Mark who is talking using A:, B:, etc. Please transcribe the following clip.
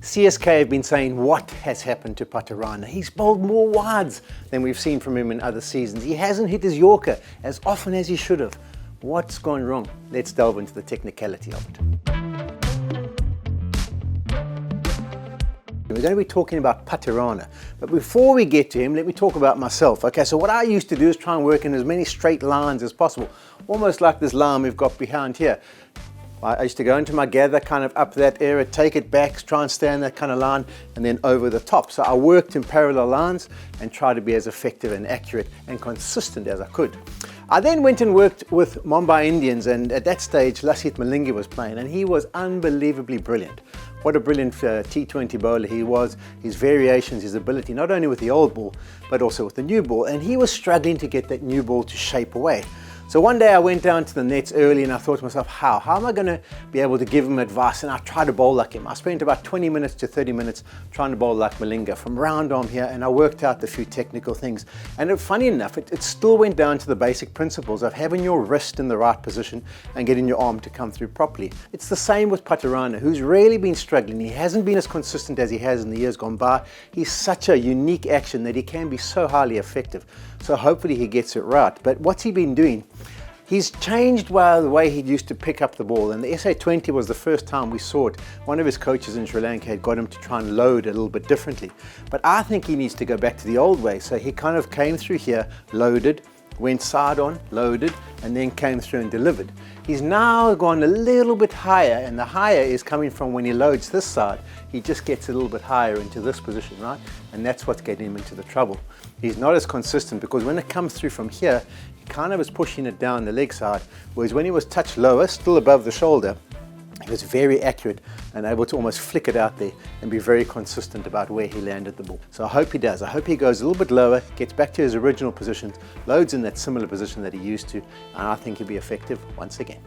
A: CSK have been saying what has happened to Pathirana. He's bowled more wides than we've seen from him in other seasons. He hasn't hit his Yorker as often as he should have. What's gone wrong? Let's delve into the technicality of it. We're going to be talking about Pathirana, but before we get to him, let me talk about myself. Okay, so what I used to do is try and work in as many straight lines as possible, almost like this line we've got behind here. I used to go into my gather kind of up that area, take it back, try and stay in that kind of line, and then over the top. So I worked in parallel lines and tried to be as effective and accurate and consistent as I could. I then went and worked with Mumbai Indians, and at that stage Lasith Malinga was playing, and he was unbelievably brilliant. What a brilliant T20 bowler he was, his variations, his ability, not only with the old ball, but also with the new ball. And he was struggling to get that new ball to shape away. So one day I went down to the nets early and I thought to myself, how am I going to be able to give him advice? And I tried to bowl like him. I spent about 20 minutes to 30 minutes trying to bowl like Malinga from round arm here, and I worked out a few technical things. And funny enough, it still went down to the basic principles of having your wrist in the right position and getting your arm to come through properly. It's the same with Pathirana, who's really been struggling. He hasn't been as consistent as he has in the years gone by. He's such a unique action that he can be so highly effective. So hopefully he gets it right. But what's he been doing? He's changed the way he used to pick up the ball, and the SA20 was the first time we saw it. One of his coaches in Sri Lanka had got him to try and load a little bit differently. But I think he needs to go back to the old way. So he kind of came through here, loaded, went side on, loaded, and then came through and delivered. He's now gone a little bit higher, and the higher is coming from when he loads this side. He just gets a little bit higher into this position, right? And that's what's getting him into the trouble. He's not as consistent because when it comes through from here, he kind of is pushing it down the leg side, whereas when he was touched lower, still above the shoulder, he was very accurate and able to almost flick it out there and be very consistent about where he landed the ball. So I hope he does. I hope he goes a little bit lower, gets back to his original positions, loads in that similar position that he used to, and I think he'll be effective once again.